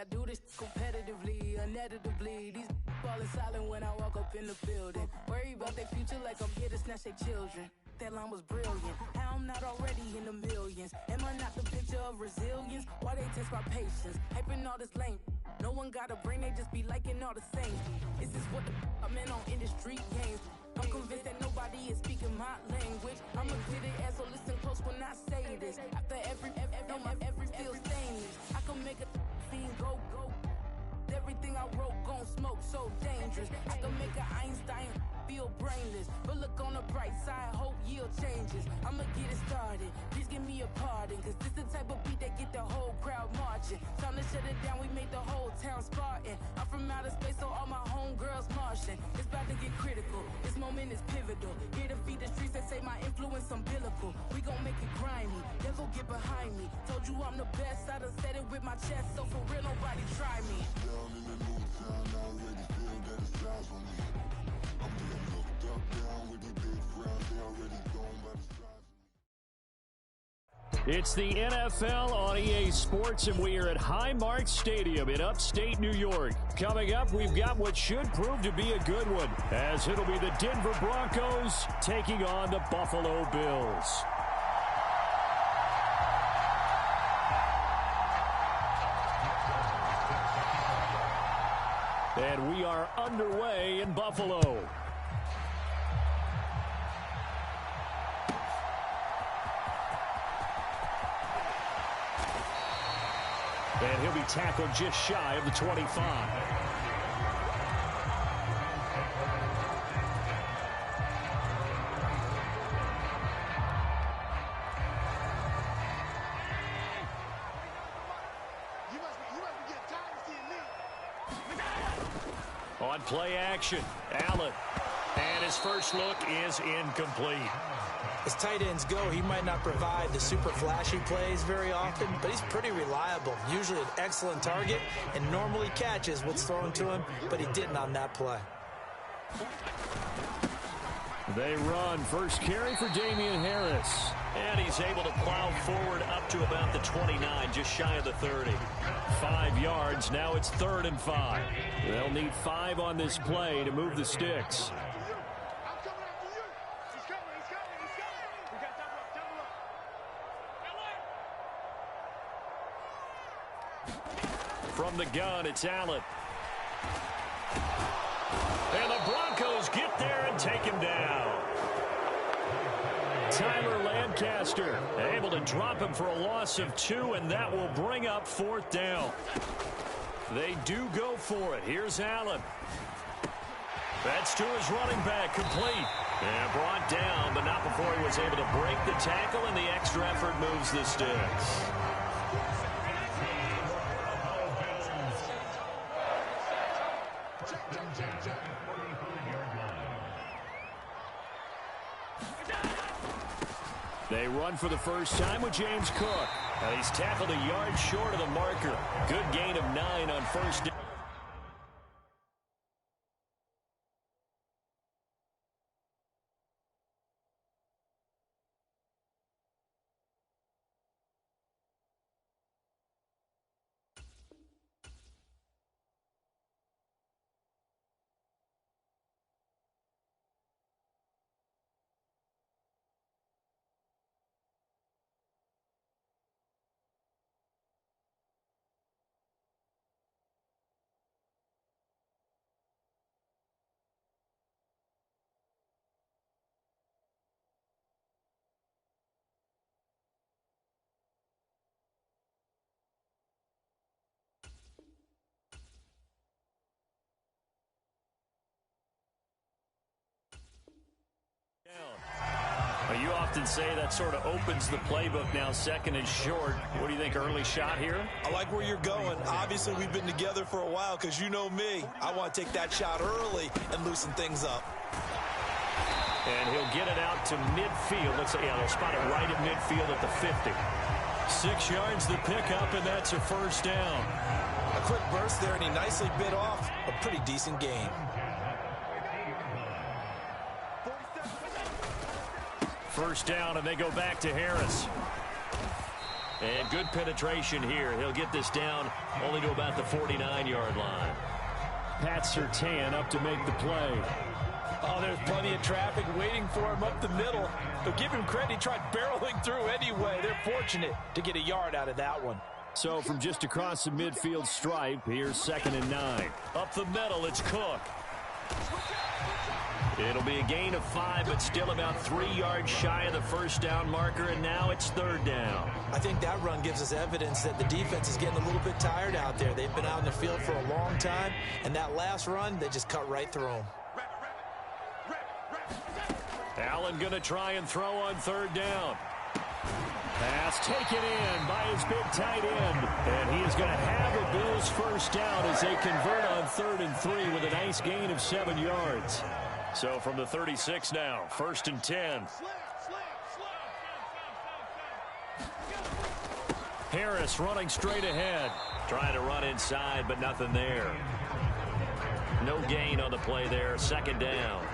I do this competitively, uneditably. These falling silent when I walk up in the building. Worry about their future like I'm here to snatch their children. That line was brilliant. How I'm not already in the millions? Am I not the picture of resilience? Why they test my patience? Hyping all this lame. No one got a brain, they just be liking all the same. Is this what the I'm in on industry games? I'm convinced that nobody is speaking my language. I'm a good ass, so listen close when I say this. After every feel stainless. I can make a scene go. Everything I wrote gon' smoke, so dangerous. I can make an Einstein feel brainless. But look on the bright side, hope yield changes. I'ma get it started, please give me a pardon. Cause this the type of beat that get the whole crowd marching. Time to shut it down, we made the whole town Spartan. I'm from outer space, so all my homegirls Martian. It's about to get critical, this moment is pivotal. Here to feed the streets that say my influence umbilical. We gon' make it grimy, devil get behind me. Told you I'm the best, I done said it with my chest. So for real, nobody try me. Down in the new town, I already feel that it's eyes on me. I'm being looked up, down with the big frowns, they already gone by the strides. It's the NFL on EA Sports, and we are at Highmark Stadium in upstate New York. Coming up, we've got what should prove to be a good one, as it'll be the Denver Broncos taking on the Buffalo Bills. And we are underway in Buffalo. And he'll be tackled just shy of the 25. On play action, Allen. And his first look is incomplete. As tight ends go, he might not provide the super flashy plays very often, but he's pretty reliable. Usually an excellent target and normally catches what's thrown to him, but he didn't on that play. They run. First carry for Damian Harris. And he's able to plow forward up to about the 29, just shy of the 30. 5 yards. Now it's 3rd and 5. They'll need 5 on this play to move the sticks. From the gun, it's Allen. And the Broncos get there and take him down. Tyler Lancaster able to drop him for a loss of 2, and that will bring up 4th down. They do go for it. Here's Allen. That's to his running back, complete. And brought down, but not before he was able to break the tackle, and the extra effort moves the sticks. They run for the first time with James Cook. He's tackled a yard short of the marker. Good gain of 9 on first down. Well, you often say that sort of opens the playbook now, 2nd and short. What do you think, early shot here? I like where you're going. Obviously, we've been together for a while because you know me. I want to take that shot early and loosen things up. And he'll get it out to midfield. Looks like, yeah, they'll spot it right at midfield at the 50. 6 yards the pickup, and that's a first down. A quick burst there, and he nicely bit off a pretty decent gain. First down, and they go back to Harris. And good penetration here. He'll get this down only to about the 49-yard line. Pat Surtain up to make the play. Oh, there's plenty of traffic waiting for him up the middle. But give him credit, he tried barreling through anyway. They're fortunate to get a yard out of that one. So from just across the midfield stripe, here's 2nd and 9. Up the middle, it's Cook. It'll be a gain of 5, but still about 3 yards shy of the first down marker, and now it's 3rd down. I think that run gives us evidence that the defense is getting a little bit tired out there. They've been out in the field for a long time, and that last run, they just cut right through them. Allen going to try and throw on 3rd down. Pass taken in by his big tight end. And he is going to have the Bills first down as they convert on 3rd and 3 with a nice gain of 7 yards. So from the 36 now, 1st and 10. Harris running straight ahead. Trying to run inside, but nothing there. No gain on the play there, 2nd down.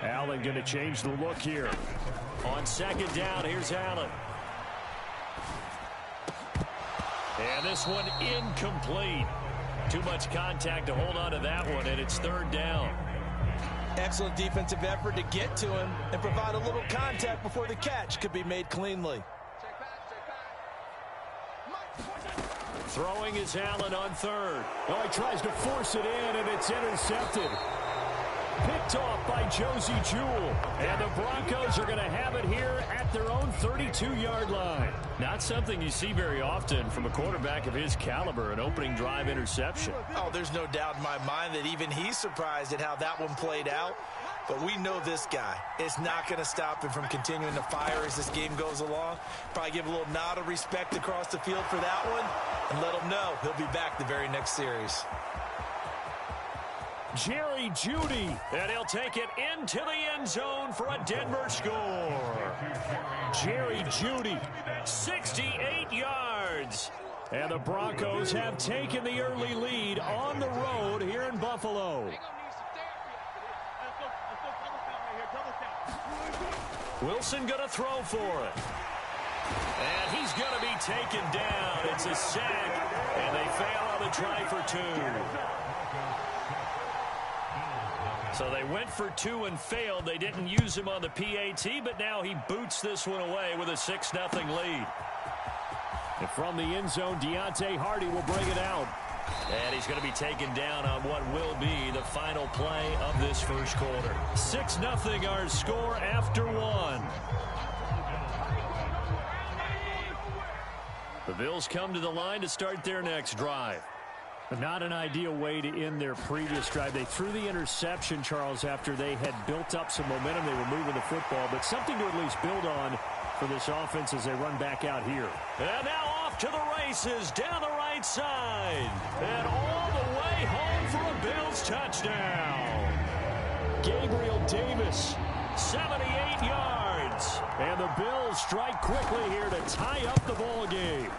Allen going to change the look here. On 2nd down, here's Allen. And this one incomplete. Too much contact to hold on to that one, and it's 3rd down. Excellent defensive effort to get to him and provide a little contact before the catch could be made cleanly. Throwing is Allen on 3rd. Oh, he tries to force it in, and it's intercepted. Picked off by Josie Jewell. And the Broncos are going to have it here at their own 32-yard line. Not something you see very often from a quarterback of his caliber, an opening drive interception. Oh, there's no doubt in my mind that even he's surprised at how that one played out. But we know this guy. It's not going to stop him from continuing to fire as this game goes along. Probably give a little nod of respect across the field for that one and let him know he'll be back the very next series. Jerry Jeudy. And he'll take it into the end zone for a Denver score. Jerry Jeudy. 68 yards. And the Broncos have taken the early lead on the road here in Buffalo. Wilson going to throw for it. And he's going to be taken down. It's a sack. And they fail on the try for 2. So they went for 2 and failed. They didn't use him on the PAT, but now he boots this one away with a 6-0 lead. And from the end zone, Deontay Hardy will bring it out. And he's going to be taken down on what will be the final play of this first quarter. 6-0 our score after 1. The Bills come to the line to start their next drive. Not an ideal way to end their previous drive. They threw the interception, Charles, after they had built up some momentum. They were moving the football, but something to at least build on for this offense as they run back out here. And now off to the races down the right side. And all the way home for a Bills touchdown. Gabriel Davis. 78 yards. And the Bills strike quickly here to tie up the ball game.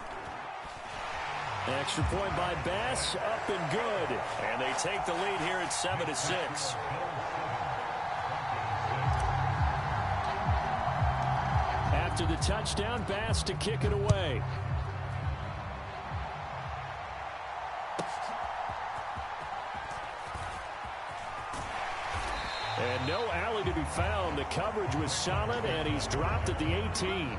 Extra point by Bass, up and good. And they take the lead here at 7-6. After the touchdown, Bass to kick it away. And no alley to be found. The coverage was solid, and he's dropped at the 18.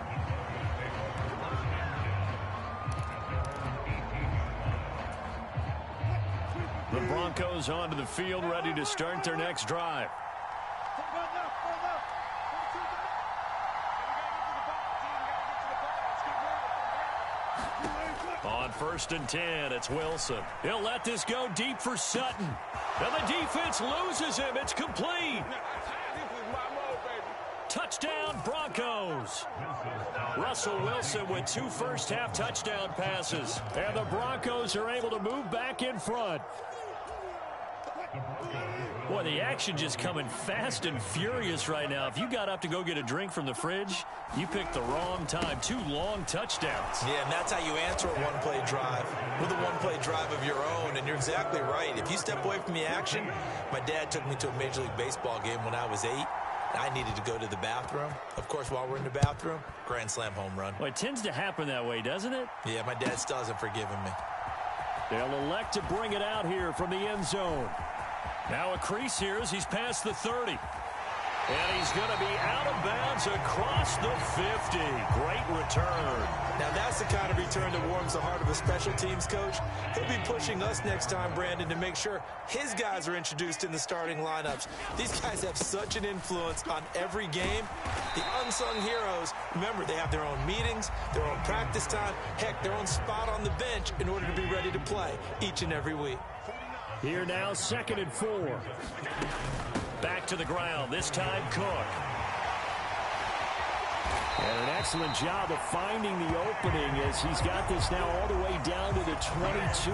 The Broncos onto the field, ready to start their next drive. On 1st and 10, it's Wilson. He'll let this go deep for Sutton. And the defense loses him. It's complete. Touchdown, Broncos. Russell Wilson with 2 first-half touchdown passes. And the Broncos are able to move back in front. Boy, the action just coming fast and furious right now. If you got up to go get a drink from the fridge, you picked the wrong time. 2 long touchdowns. Yeah, and that's how you answer a one-play drive, with a one-play drive of your own. And you're exactly right. If you step away from the action, my dad took me to a Major League Baseball game when I was 8. I needed to go to the bathroom. Of course, while we're in the bathroom, grand slam home run. Well, it tends to happen that way, doesn't it? Yeah, my dad still hasn't forgiven me. They'll elect to bring it out here from the end zone. Now a crease here as he's past the 30. And he's going to be out of bounds across the 50. Great return. Now that's the kind of return that warms the heart of a special teams coach. He'll be pushing us next time, Brandon, to make sure his guys are introduced in the starting lineups. These guys have such an influence on every game. The unsung heroes, remember, they have their own meetings, their own practice time, heck, their own spot on the bench in order to be ready to play each and every week. Here now, 2nd and 4. Back to the ground, this time Cook. And an excellent job of finding the opening as he's got this now all the way down to the 22.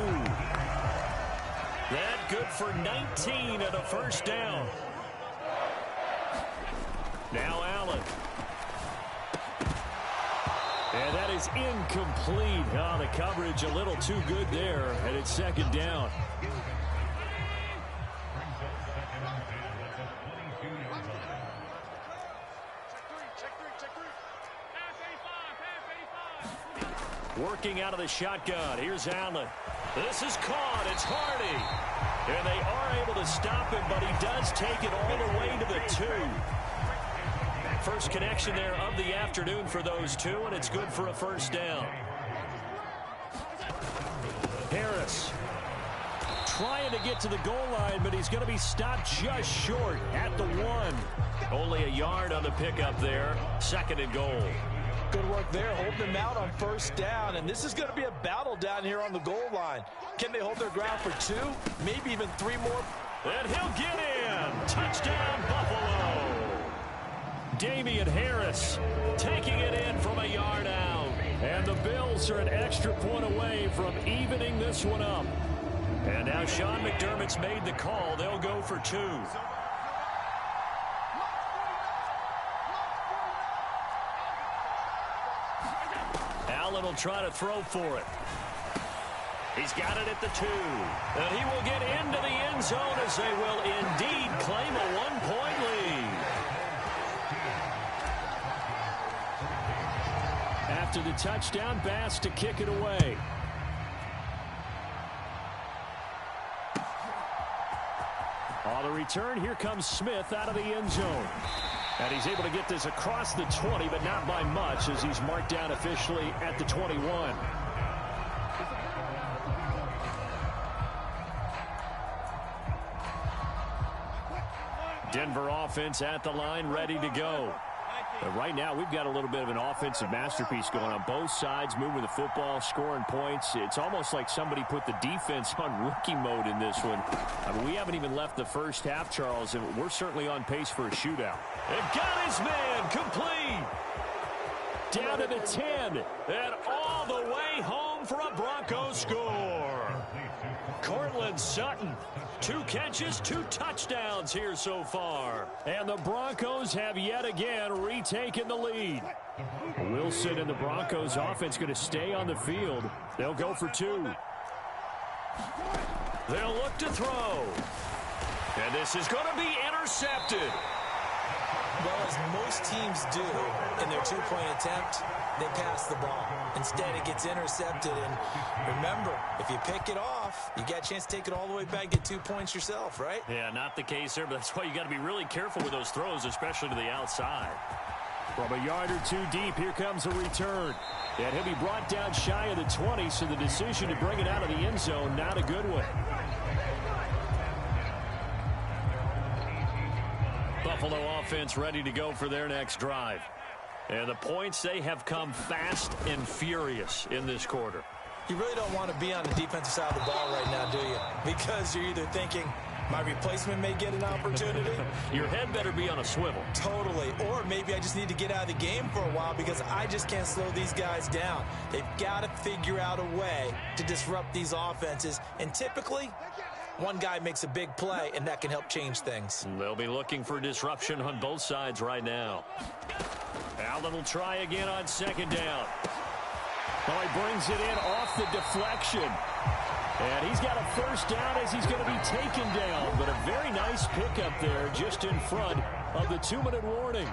That good for 19 and a first down. Now Allen. And that is incomplete. Oh, the coverage a little too good there, and it's 2nd down. Working out of the shotgun. Here's Allen. This is caught. It's Hardy. And they are able to stop him, but he does take it all the way to the 2. First connection there of the afternoon for those two, and it's good for a first down. Harris trying to get to the goal line, but he's going to be stopped just short at the 1. Only a yard on the pickup there. 2nd and goal. Good work there, holding them out on first down. And this is going to be a battle down here on the goal line. Can they hold their ground for 2, maybe even 3 more? And he'll get in. Touchdown, Buffalo. Damian Harris taking it in from a yard out. And the Bills are an extra point away from evening this one up. And now Sean McDermott's made the call. They'll go for 2. Allen will try to throw for it. He's got it at the 2. And he will get into the end zone as they will indeed claim a 1-point lead. After the touchdown, Bass to kick it away. On the return, here comes Smith out of the end zone. And he's able to get this across the 20, but not by much, as he's marked down officially at the 21. Denver offense at the line, ready to go. But right now, we've got a little bit of an offensive masterpiece going on. Both sides moving the football, scoring points. It's almost like somebody put the defense on rookie mode in this one. I mean, we haven't even left the first half, Charles, and we're certainly on pace for a shootout. And got his man complete. Down to the 10. And all the way home for a Broncos score. Cortland Sutton. 2 catches, 2 touchdowns here so far. And the Broncos have yet again retaken the lead. Wilson and the Broncos offense going to stay on the field. They'll go for 2. They'll look to throw. And this is going to be intercepted. Well, as most teams do in their 2-point attempt, they pass the ball. Instead, it gets intercepted. And remember, if you pick it off, you got a chance to take it all the way back, get 2 points yourself, right? Yeah, not the case there, but that's why you got to be really careful with those throws, especially to the outside. From a yard or 2 deep, here comes a return. And he'll be brought down shy of the 20, so the decision to bring it out of the end zone, not a good one. Buffalo offense ready to go for their next drive. And the points, they have come fast and furious in this quarter. You really don't want to be on the defensive side of the ball right now, do you? Because you're either thinking, my replacement may get an opportunity. Your head better be on a swivel. Totally. Or maybe I just need to get out of the game for a while because I just can't slow these guys down. They've got to figure out a way to disrupt these offenses. And typically, one guy makes a big play, and that can help change things. They'll be looking for disruption on both sides right now. Allen will try again on 2nd down. Well, he brings it in off the deflection. And he's got a first down as he's going to be taken down. But a very nice pickup there just in front of the 2-minute warning.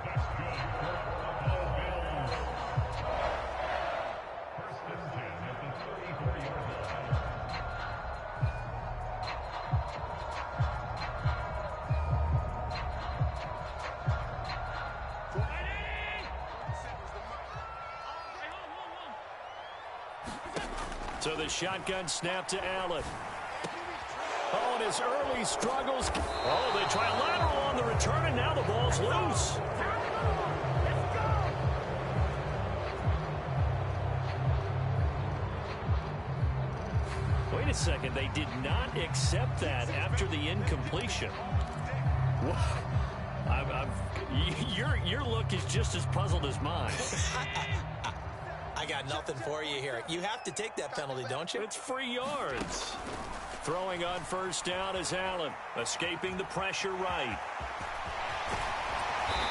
So the shotgun snap to Allen. Oh, and his early struggles. Oh, they try a lateral on the return, and now the ball's loose. Wait a second. They did not accept that after the incompletion. Your look is just as puzzled as mine. I got nothing for you here. You have to take that penalty, don't you? It's free yards. Throwing on first down is Allen, escaping the pressure right.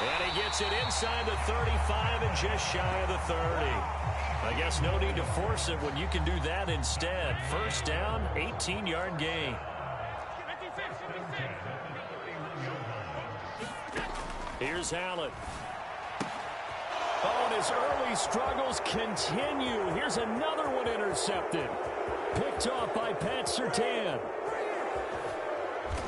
And he gets it inside the 35 and just shy of the 30. I guess no need to force it when you can do that instead. First down, 18-yard gain. Here's Allen. Oh, and his early struggles continue. Here's another one intercepted. Picked off by Pat Surtain.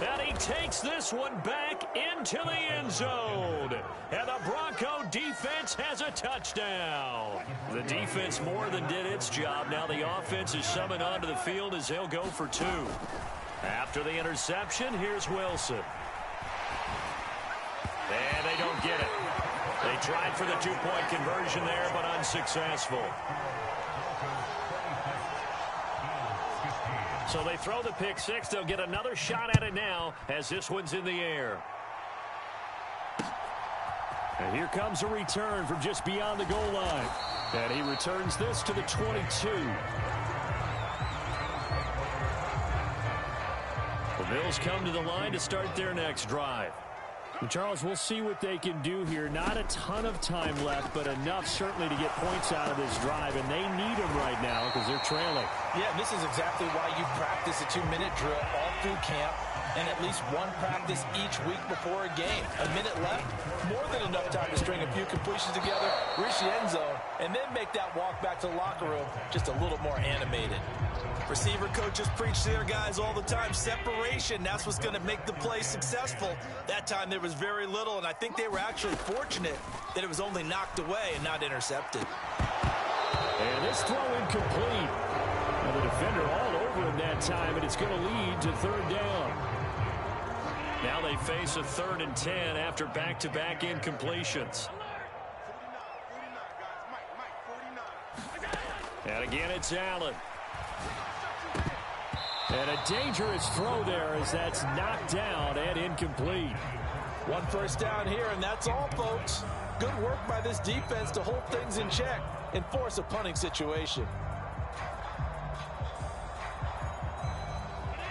And he takes this one back into the end zone. And the Bronco defense has a touchdown. The defense more than did its job. Now the offense is summoned onto the field as they'll go for 2. After the interception, here's Wilson. And they don't get it. They tried for the 2-point conversion there, but unsuccessful. So they throw the pick six. They'll get another shot at it now as this one's in the air. And here comes a return from just beyond the goal line. And he returns this to the 22. The Bills come to the line to start their next drive. And Charles, we'll see what they can do here. Not a ton of time left, but enough certainly to get points out of this drive, and they need them right now because they're trailing. Yeah, this is exactly why you practice a 2-minute drill all through camp and at least one practice each week before a game. A minute left, more than enough time to string a few completions together, reach the end zone, and then make that walk back to the locker room just a little more animated. Receiver coaches preach to their guys all the time. Separation, that's what's going to make the play successful. That time there was very little, and I think they were actually fortunate that it was only knocked away and not intercepted. And this throw incomplete. And the defender all over him that time, and it's going to lead to third down. Now they face a 3rd and 10 after back-to-back incompletions. And again, it's Allen. And a dangerous throw there as that's knocked down and incomplete. One first down here, and that's all, folks. Good work by this defense to hold things in check and force a punting situation.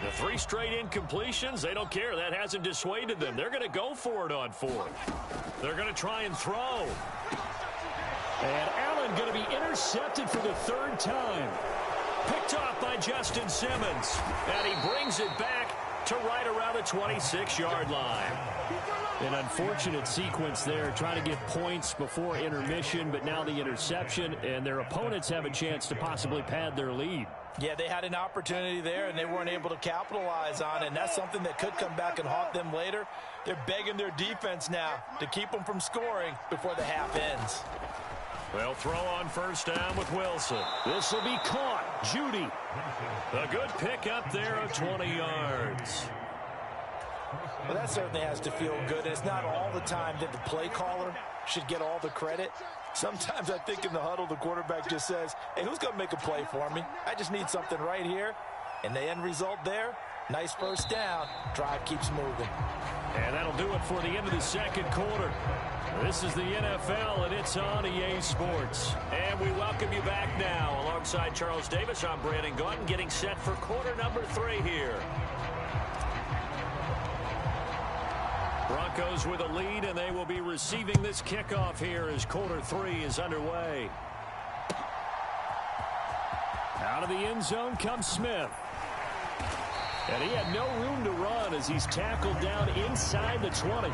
The 3 straight incompletions, they don't care. That hasn't dissuaded them. They're going to go for it on 4th. They're going to try and throw. And Allen going to be intercepted for the 3rd time. Picked off by Justin Simmons. And he brings it back to right around the 26-yard line. An unfortunate sequence there, trying to get points before intermission, but now the interception, and their opponents have a chance to possibly pad their lead. Yeah, they had an opportunity there, and they weren't able to capitalize on it, and that's something that could come back and haunt them later. They're begging their defense now to keep them from scoring before the half ends. They'll throw on first down with Wilson. This will be caught. Judy. A good pickup there of 20 yards. Well, that certainly has to feel good. It's not all the time that the play caller should get all the credit. Sometimes I think in the huddle, the quarterback just says, hey, who's going to make a play for me? I just need something right here. And the end result there, nice first down. Drive keeps moving. And that'll do it for the end of the second quarter. This is the NFL, and it's on EA Sports. And we welcome you back now. Alongside Charles Davis, I'm Brandon Gaudin, getting set for quarter number 3 here. Broncos with a lead, and they will be receiving this kickoff here as quarter 3 is underway. Out of the end zone comes Smith. And he had no room to run as he's tackled down inside the 20.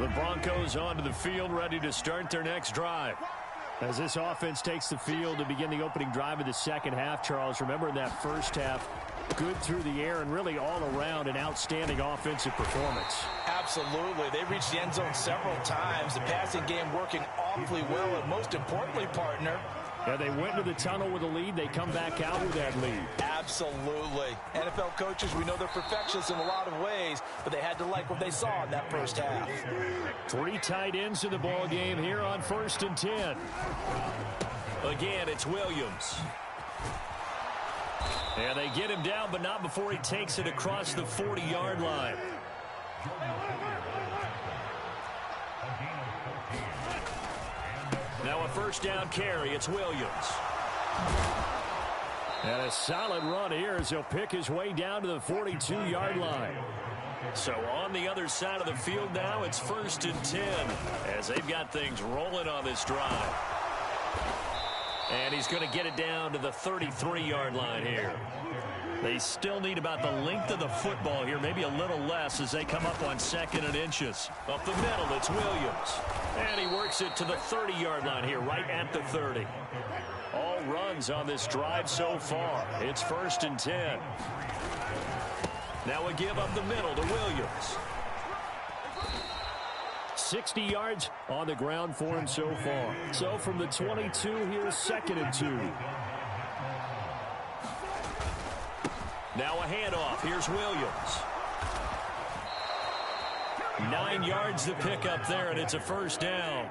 The Broncos onto the field, ready to start their next drive. As this offense takes the field to begin the opening drive of the second half, Charles, remember in that first half, good through the air and really all around an outstanding offensive performance. Absolutely. They reached the end zone several times. The passing game working awfully well, and most importantly, partner, yeah, they went to the tunnel with a lead. They come back out with that lead. Absolutely. NFL coaches, we know they're perfectionists in a lot of ways, but they had to like what they saw in that first half. 3 tight ends in the ball game here on 1st and 10. Again, it's Williams. And they get him down, but not before he takes it across the 40-yard line. Now a first down carry. It's Williams. And a solid run here as he'll pick his way down to the 42-yard line. So on the other side of the field now, it's 1st and 10 as they've got things rolling on this drive. And he's going to get it down to the 33-yard line here. They still need about the length of the football here, maybe a little less as they come up on 2nd and inches. Up the middle, it's Williams. And he works it to the 30-yard line here, right at the 30. All runs on this drive so far. It's 1st and 10. Now a give up the middle to Williams. 60 yards on the ground for him so far. So from the 22, here's 2nd and 2. Now a handoff. Here's Williams. 9 yards to pick up there, and it's a first down.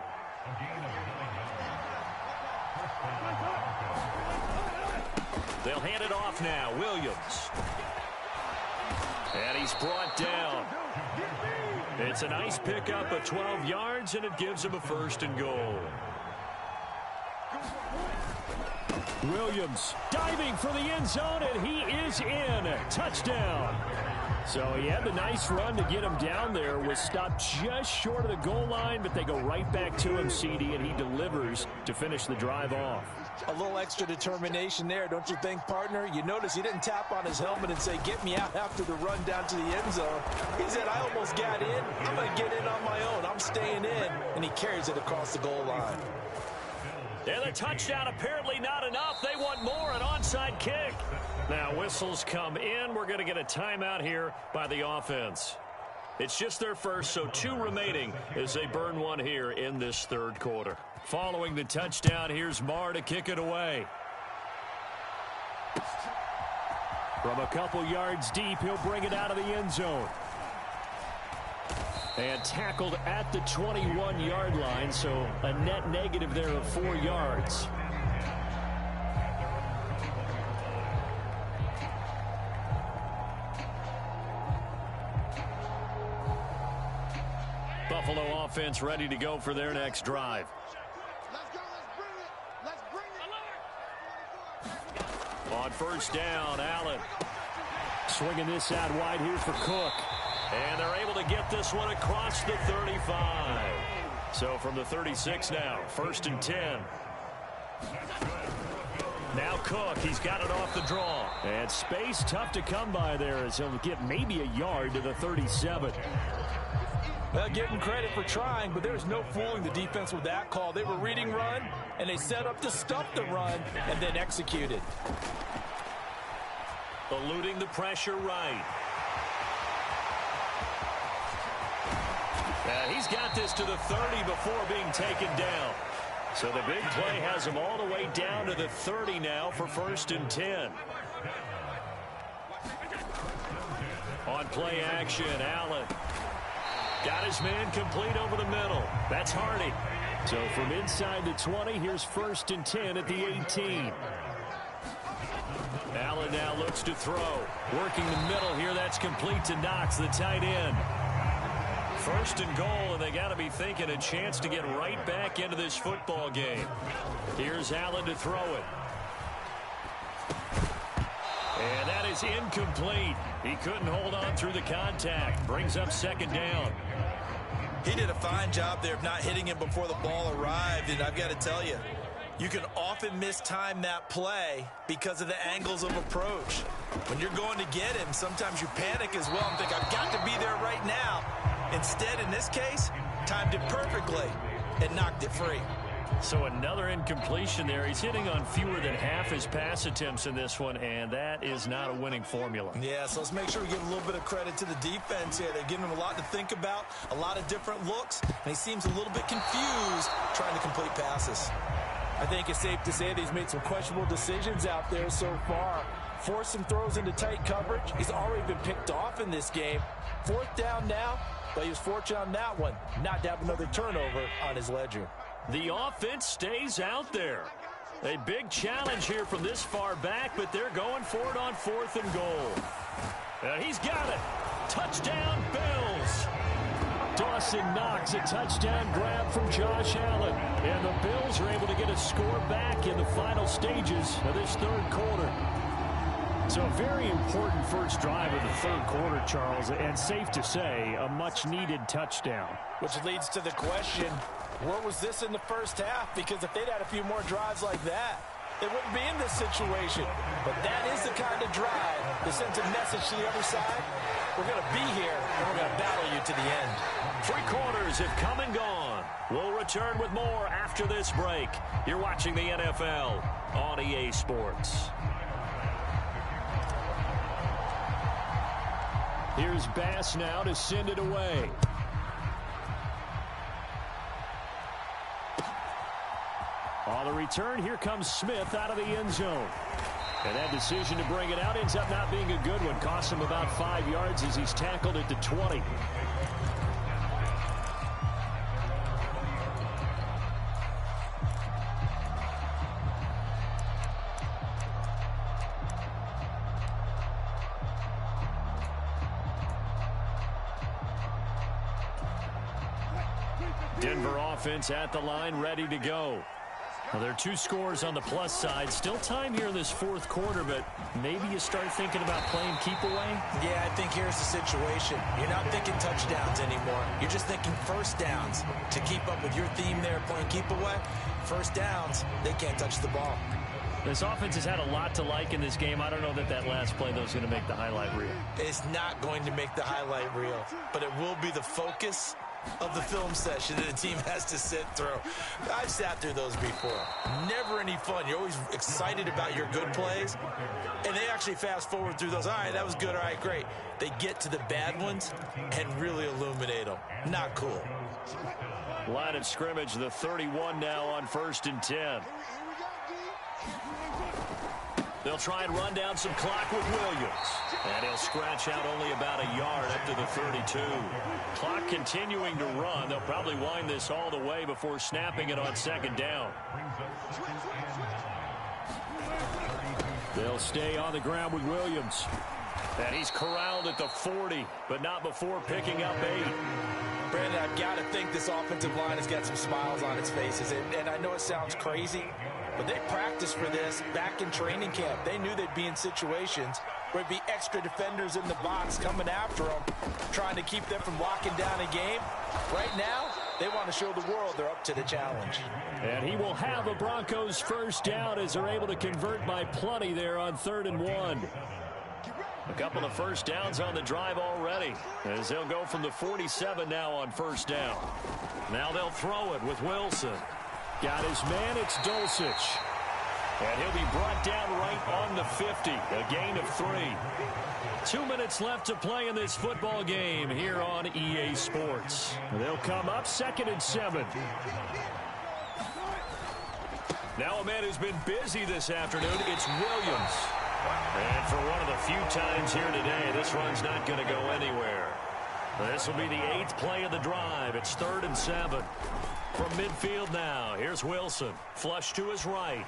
They'll hand it off now. Williams. And he's brought down. It's a nice pickup of 12 yards, and it gives him a 1st and goal. Williams diving for the end zone, and he is in. Touchdown. So he had the nice run to get him down there. Was stopped just short of the goal line, but they go right back to him, CD, and he delivers to finish the drive off. A little extra determination there, don't you think, partner? You notice he didn't tap on his helmet and say, get me out after the run down to the end zone. He said, I almost got in. I'm going to get in on my own. I'm staying in. And he carries it across the goal line. And the touchdown apparently not enough. They want more, an onside kick. Now whistles come in. We're going to get a timeout here by the offense. It's just their first, so 2 remaining as they burn one here in this 3rd quarter. Following the touchdown, here's Marr to kick it away. From a couple yards deep, he'll bring it out of the end zone. And tackled at the 21-yard line, so a net negative there of 4 yards. Buffalo offense ready to go for their next drive. On first down, Allen. Swinging this out wide here for Cook. And they're able to get this one across the 35. So from the 36 now, 1st and 10. Now Cook, he's got it off the draw. And space tough to come by there as he'll get maybe a yard to the 37. Well, give him credit for trying, but there's no fooling the defense with that call. They were reading run, and they set up to stuff the run and then executed. Eluding the pressure right. He's got this to the 30 before being taken down. So the big play has him all the way down to the 30 now for 1st and 10. On play action, Allen. Got his man complete over the middle. That's Hardy. So from inside the 20, here's 1st and 10 at the 18. Allen now looks to throw. Working the middle here. That's complete to Knox, the tight end. 1st and goal, and they got to be thinking a chance to get right back into this football game. Here's Allen to throw it. And that is incomplete. He couldn't hold on through the contact. Brings up 2nd down. He did a fine job there of not hitting him before the ball arrived, and I've got to tell you, you can often mistime that play because of the angles of approach. When you're going to get him, sometimes you panic as well and think, I've got to be there right now. Instead, in this case, timed it perfectly, and knocked it free. So another incompletion there. He's hitting on fewer than half his pass attempts in this one, and that is not a winning formula. Yeah, so let's make sure we give a little bit of credit to the defense here. They're giving him a lot to think about, a lot of different looks, and he seems a little bit confused trying to complete passes. I think it's safe to say that he's made some questionable decisions out there so far. Forcing throws into tight coverage. He's already been picked off in this game. 4th down now, but he was fortunate on that one not to have another turnover on his ledger. The offense stays out there. A big challenge here from this far back, but they're going for it on 4th and goal. And he's got it. Touchdown, Bills. Dawson Knox, a touchdown grab from Josh Allen. And the Bills are able to get a score back in the final stages of this 3rd quarter. So a very important first drive of the 3rd quarter, Charles, and safe to say, a much-needed touchdown. Which leads to the question, where was this in the first half? Because if they'd had a few more drives like that, they wouldn't be in this situation. But that is the kind of drive that sends a message to the other side. We're going to be here, and we're going to battle you to the end. 3 quarters have come and gone. We'll return with more after this break. You're watching the NFL on EA Sports. Here's Bass now to send it away. On the return, here comes Smith out of the end zone. And that decision to bring it out ends up not being a good one. Costs him about 5 yards as he's tackled at the 20. Denver offense at the line, ready to go. Well, there are 2 scores on the plus side. Still time here in this 4th quarter, but maybe you start thinking about playing keep away? Yeah, I think here's the situation. You're not thinking touchdowns anymore. You're just thinking first downs. To keep up with your theme there, playing keep away, first downs, they can't touch the ball. This offense has had a lot to like in this game. I don't know that that last play, though, is going to make the highlight reel. It's not going to make the highlight reel, but it will be the focus of the film session that a team has to sit through. I've sat through those before. Never any fun. You're always excited about your good plays, and they actually fast forward through those. All right, that was good. All right, great. They get to the bad ones and really illuminate them. Not cool. Line of scrimmage, the 31 now on 1st and 10. They'll try and run down some clock with Williams. And he'll scratch out only about a yard up to the 32. Clock continuing to run. They'll probably wind this all the way before snapping it on 2nd down. They'll stay on the ground with Williams. And he's corralled at the 40, but not before picking up 8. Brandon, I've got to think this offensive line has got some smiles on its faces. And I know it sounds crazy, but they practiced for this back in training camp. They knew they'd be in situations where there'd be extra defenders in the box coming after them, trying to keep them from locking down a game. Right now, they want to show the world they're up to the challenge. And he will have a Broncos first down as they're able to convert by plenty there on 3rd and 1. A couple of first downs on the drive already, as they'll go from the 47 now on 1st down. Now they'll throw it with Wilson. Got his man, it's Dulcich. And he'll be brought down right on the 50, a gain of 3. 2 minutes left to play in this football game here on EA Sports. They'll come up 2nd and 7. Now a man who's been busy this afternoon, it's Williams. And for one of the few times here today, this run's not going to go anywhere. This will be the 8th play of the drive. It's 3rd and 7. From midfield now, here's Wilson. Flush to his right.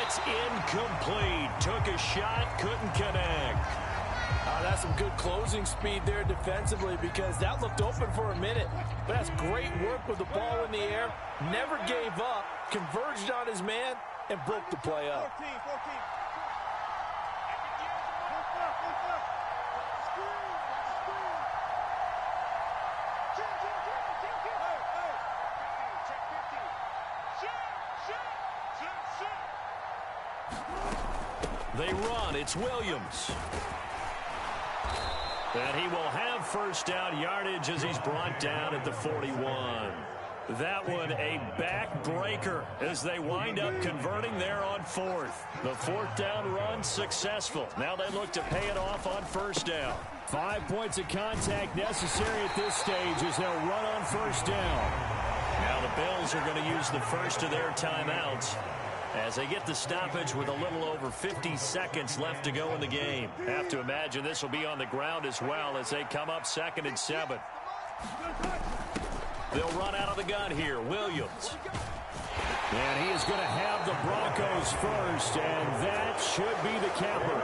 It's incomplete. Took a shot, couldn't connect. That's some good closing speed there defensively, because that looked open for a minute. But that's great work with the ball in the air. Never gave up, converged on his man, and broke the play up. 14. They run. It's Williams. And he will have first down yardage as he's brought down at the 41. That one a backbreaker as they wind up converting there on fourth. The fourth down run successful. Now they look to pay it off on first down. 5 points of contact necessary at this stage as they'll run on first down. Now the Bills are going to use the first of their timeouts as they get the stoppage with a little over 50 seconds left to go in the game. Have to imagine this will be on the ground as well as they come up 2nd and 7. They'll run out of the gun here. Williams. And he is going to have the Broncos first, and that should be the capper.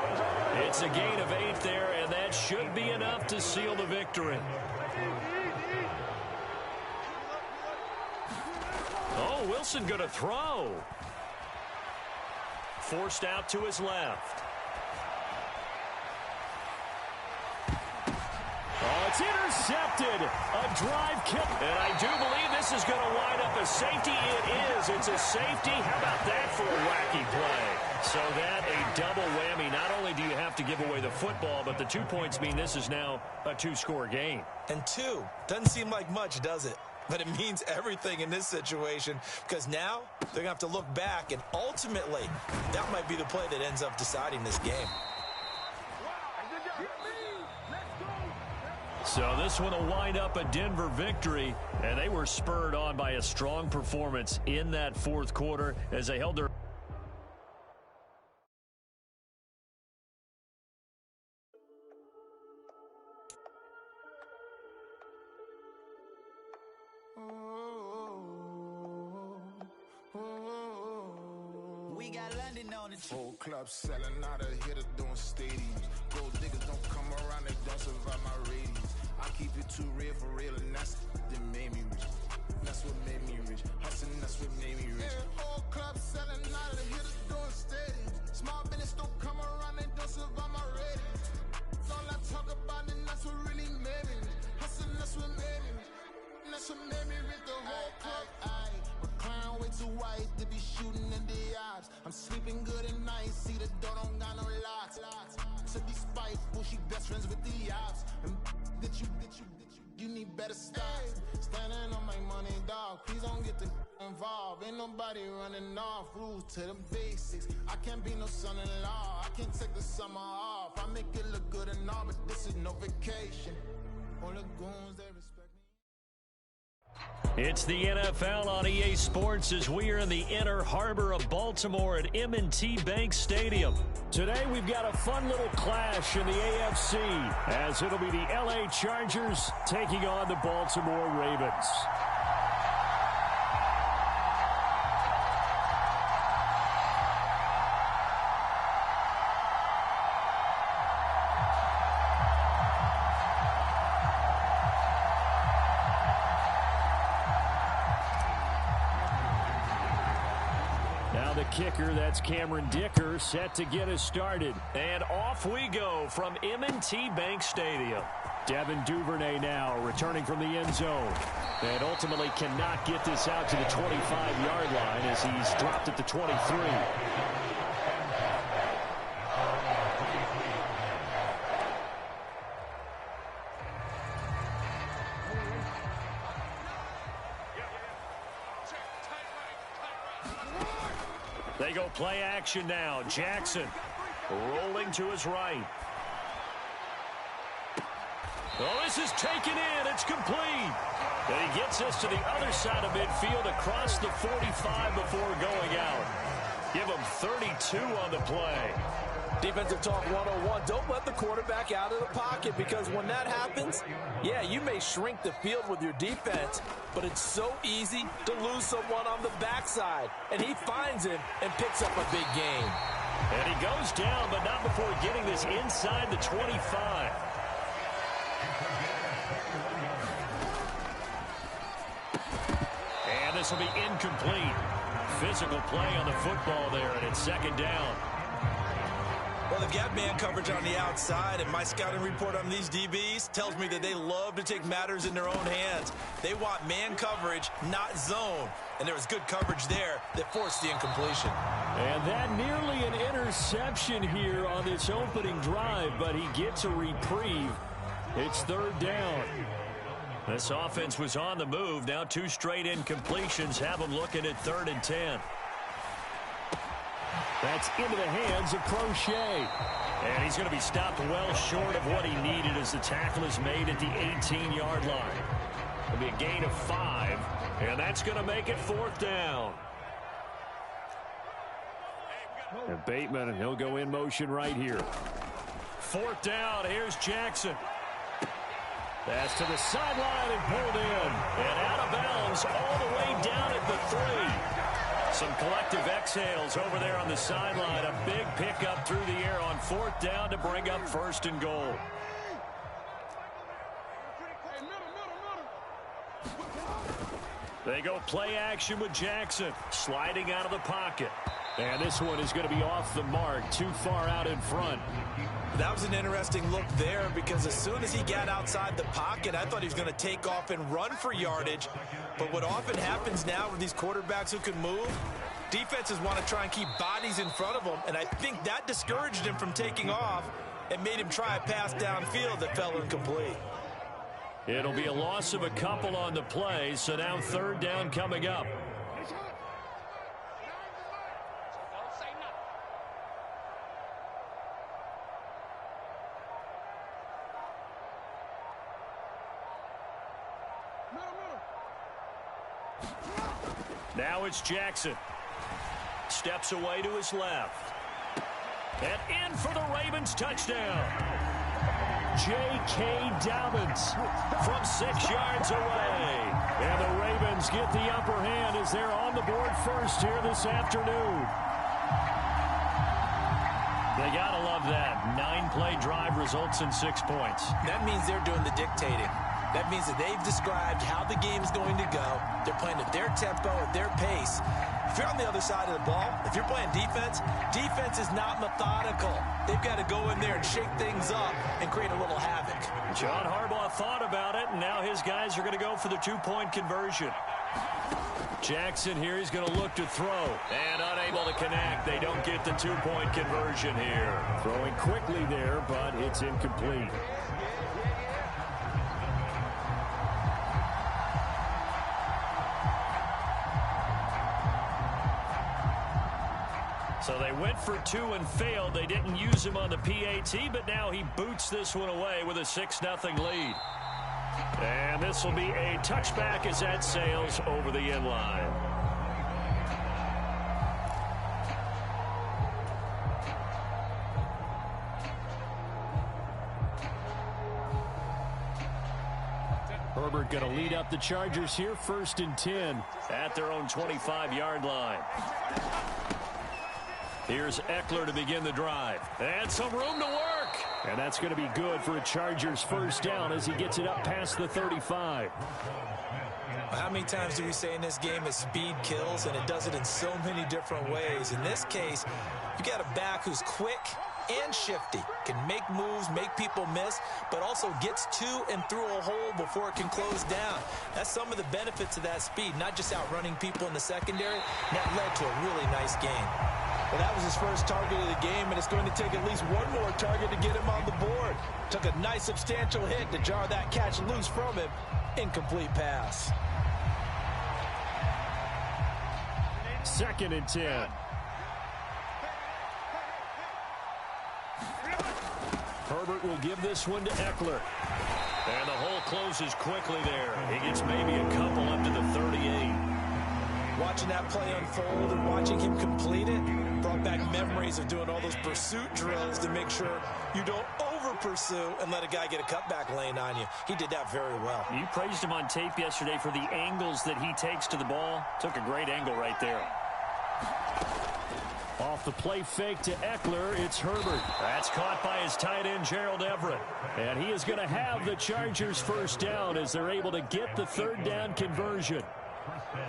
It's a gain of 8 there, and that should be enough to seal the victory. Oh, Wilson going to throw. Forced out to his left. Oh, it's intercepted. A drive kick. And I do believe this is going to wind up a safety. It is. It's a safety. How about that for a wacky play? So that a double whammy. Not only do you have to give away the football, but the 2 points mean this is now a 2-score game. And 2 doesn't seem like much, does it? But it means everything in this situation because now they're going to have to look back, and ultimately that might be the play that ends up deciding this game. So this one will wind up a Denver victory, and they were spurred on by a strong performance in that fourth quarter as they held their We got London on it. Full club selling out of hitter doing stadiums. Gold diggers don't come around, they don't survive my radius. I keep it too real for real, and that's that made me rich. That's what made me rich. Hustling, that's what made me rich. Yeah, whole club selling out of hitters doing stadiums. Small business don't come around, they don't survive my radius. It's all I talk about, and that's what really made me rich. Hustling, that's what made me rich. And that's what made me rich. The whole club. McLaren way too white to be shooting in the odds. I'm sleeping good at night, see the door don't got no locks. To be spiteful, she best friends with the ops. And you need better stop. Standing on my money, dog. Please don't get the involved. Ain't nobody running off. Rules to the basics. I can't be no son-in-law. I can't take the summer off. I make it look good and all, but this is no vacation. All the goons, they respect. It's the NFL on EA Sports as we are in the inner harbor of Baltimore at M&T Bank Stadium. Today we've got a fun little clash in the AFC as it'll be the LA Chargers taking on the Baltimore Ravens. Kicker, that's Cameron Dicker, set to get us started. And off we go from M&T Bank Stadium. Devin Duvernay now returning from the end zone. And ultimately cannot get this out to the 25-yard line as he's dropped at the 23. They go play action now. Jackson rolling to his right. Oh, this is taken in. It's complete. And he gets us to the other side of midfield across the 45 before going out. Give him 32 on the play. Defensive talk 101. Don't let the quarterback out of the pocket, because when that happens, yeah, you may shrink the field with your defense, but it's so easy to lose someone on the backside. And he finds him and picks up a big gain. And he goes down, but not before getting this inside the 25. And this will be incomplete. Physical play on the football there, and it's second down. Well, they've got man coverage on the outside, and my scouting report on these DBs tells me that they love to take matters in their own hands. They want man coverage, not zone. And there was good coverage there that forced the incompletion. And that nearly an interception here on this opening drive, but he gets a reprieve It's third down. This offense was on the move. Now 2 straight incompletions have them looking at 3rd and 10. That's into the hands of Crochet. And he's going to be stopped well short of what he needed as the tackle is made at the 18-yard line. It'll be a gain of 5, and that's going to make it 4th down. And Bateman, he'll go in motion right here. 4th down, here's Jackson. Pass to the sideline and pulled in. And out of bounds all the way down at the 3. Some collective exhales over there on the sideline. A big pickup through the air on 4th down to bring up 1st and goal. They go play action with Jackson, sliding out of the pocket. And this one is going to be off the mark, too far out in front. That was an interesting look there because as soon as he got outside the pocket, I thought he was going to take off and run for yardage. But what often happens now with these quarterbacks who can move, defenses want to try and keep bodies in front of them, and I think that discouraged him from taking off and made him try a pass downfield that fell incomplete. It'll be a loss of a couple on the play, so now 3rd down coming up. Now it's Jackson. Steps away to his left. And in for the Ravens touchdown. J.K. Dobbins from 6 yards away. And the Ravens get the upper hand as they're on the board first here this afternoon. They got to love that. 9-play drive results in 6 points. That means they're doing the dictating. That means that they've described how the game's going to go. They're playing at their tempo, at their pace. If you're on the other side of the ball, if you're playing defense, defense is not methodical. They've got to go in there and shake things up and create a little havoc. John Harbaugh thought about it, and now his guys are going to go for the 2-point conversion. Jackson here, he's going to look to throw. And unable to connect. They don't get the 2-point conversion here. Throwing quickly there, but it's incomplete. So they went for 2 and failed. They didn't use him on the PAT, but now he boots this one away with a 6-0 lead. And this will be a touchback as that sails over the end line. Herbert going to lead up the Chargers here, 1st and 10. At their own 25-yard line. Here's Eckler to begin the drive. And some room to work. And that's going to be good for a Chargers 1st down as he gets it up past the 35. How many times do we say in this game that speed kills, and it does it in so many different ways? In this case, you got a back who's quick and shifty, can make moves, make people miss, but also gets to and through a hole before it can close down. That's some of the benefits of that speed, not just outrunning people in the secondary. And that led to a really nice game. Well, that was his first target of the game, and it's going to take at least one more target to get him on the board. Took a nice substantial hit to jar that catch loose from him. Incomplete pass. 2nd and 10. Herbert will give this one to Eckler. And the hole closes quickly there. He gets maybe a couple up to the 38. Watching that play unfold and watching him complete it brought back memories of doing all those pursuit drills to make sure you don't over-pursue and let a guy get a cutback lane on you. He did that very well. You praised him on tape yesterday for the angles that he takes to the ball. Took a great angle right there. Off the play fake to Eckler, it's Herbert. That's caught by his tight end, Gerald Everett. And he is going to have the Chargers 1st down as they're able to get the 3rd down conversion.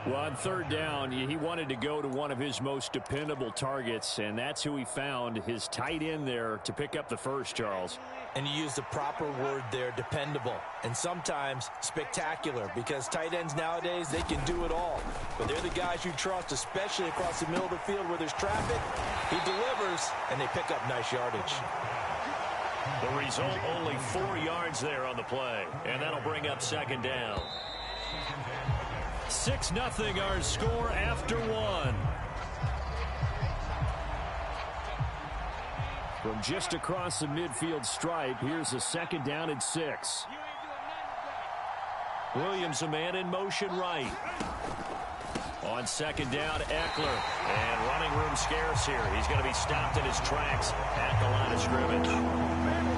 Well, on 3rd down, he wanted to go to one of his most dependable targets, and that's who he found, his tight end there, to pick up the first, Charles. And you used the proper word there, dependable, and sometimes spectacular, because tight ends nowadays, they can do it all. But they're the guys you trust, especially across the middle of the field where there's traffic. He delivers, and they pick up nice yardage. The result, only 4 yards there on the play. And that'll bring up second down. 6-0 our score after 1. From just across the midfield stripe, here's a second down and 6. Williams, a man in motion right. On second down, Eckler. And running room scarce here. He's going to be stopped in his tracks at the line of scrimmage.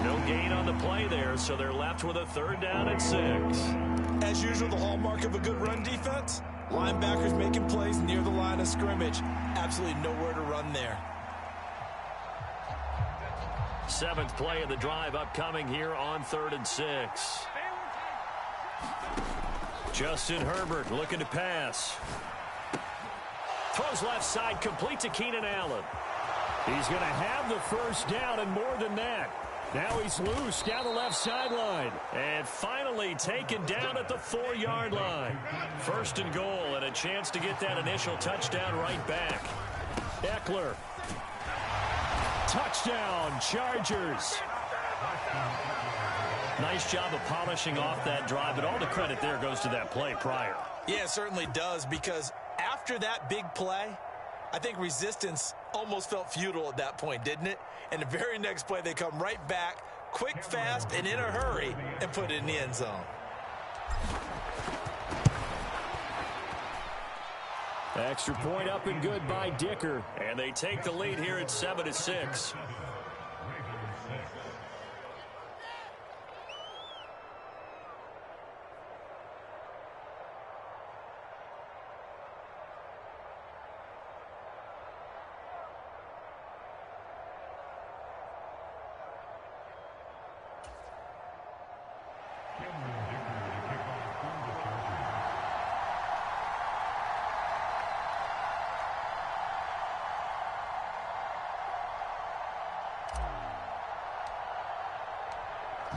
No gain on the play there, so they're left with a third down and 6. As usual, the hallmark of a good run defense, linebackers making plays near the line of scrimmage. Absolutely nowhere to run there. 7th play of the drive upcoming here on 3rd and 6. Justin Herbert looking to pass. Throws left side, complete to Keenan Allen. He's going to have the first down and more than that. Now he's loose down the left sideline. And finally taken down at the 4-yard line. 1st and goal and a chance to get that initial touchdown right back. Eckler. Touchdown, Chargers. Nice job of polishing off that drive, but all the credit there goes to that play prior. Yeah, it certainly does, because after that big play, I think resistance almost felt futile at that point, didn't it? And the very next play, they come right back, quick, fast, and in a hurry, and put it in the end zone. Extra point up and good by Dicker. And they take the lead here at 7-6.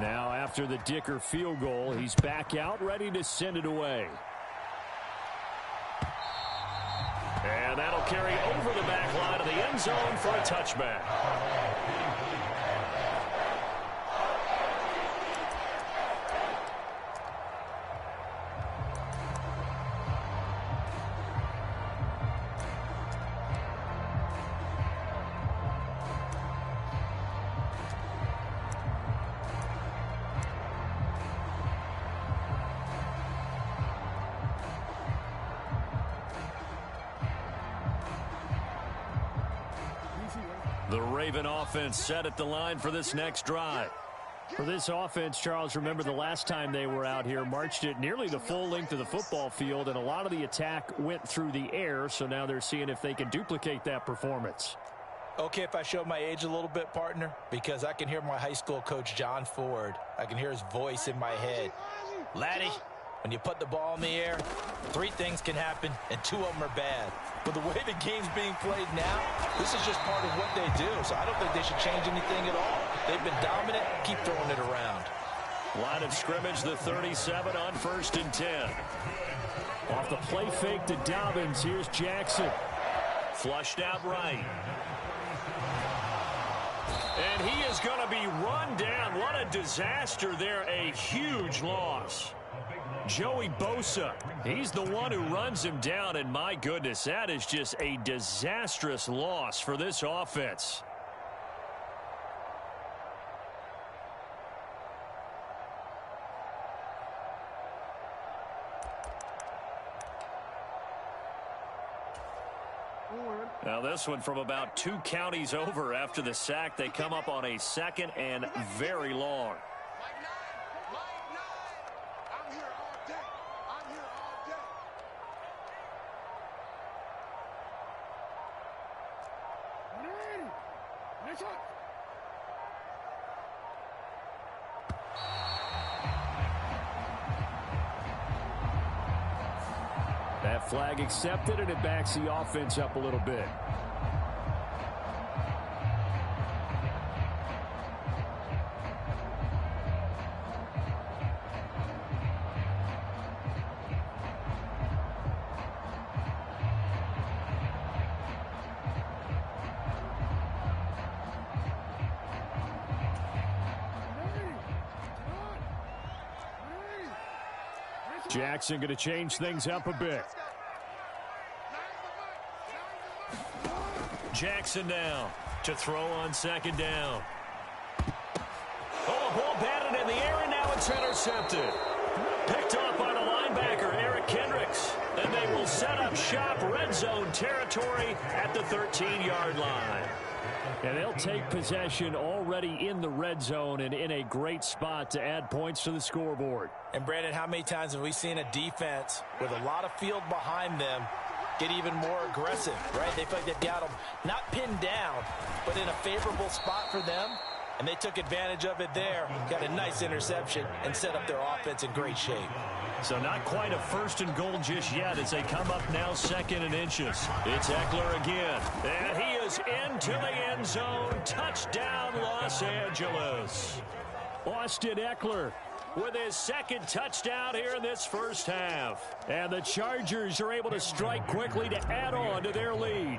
Now after the Dicker field goal, he's back out ready to send it away. And that'll carry over the back line of the end zone for a touchback. The Raven offense set at the line for this next drive. For this offense, Charles, remember the last time they were out here, marched it nearly the full length of the football field, and a lot of the attack went through the air, so now they're seeing if they can duplicate that performance. Okay, if I show my age a little bit, partner, because I can hear my high school coach, John Ford. I can hear his voice in my head. Laddie, when you put the ball in the air, 3 things can happen, and 2 of them are bad. But the way the game's being played now, this is just part of what they do. So I don't think they should change anything at all. They've been dominant. Keep throwing it around. Line of scrimmage, the 37 on 1st and 10. Off the play fake to Dobbins, here's Jackson. Flushed out right. And he is going to be run down. What a disaster there. A huge loss. Joey Bosa, he's the one who runs him down, and my goodness, that is just a disastrous loss for this offense. Now this one from about 2 counties over after the sack. They come up on a 2nd and very long. That flag accepted, and it backs the offense up a little bit. Jackson going to change things up a bit. Jackson now to throw on second down. Oh, ball batted in the air, and now it's intercepted. Picked off by the linebacker, Eric Kendricks. And they will set up shop, red zone territory at the 13-yard line. And they'll take possession already in the red zone and in a great spot to add points to the scoreboard. And, Brandon, how many times have we seen a defense with a lot of field behind them get even more aggressive, right? They feel like they've got them not pinned down, but in a favorable spot for them. And they took advantage of it there, got a nice interception, and set up their offense in great shape. So not quite a first and goal just yet as they come up now second and inches. It's Eckler again. And he is into the end zone. Touchdown, Los Angeles. Austin Eckler with his second touchdown here in this first half. And the Chargers are able to strike quickly to add on to their lead.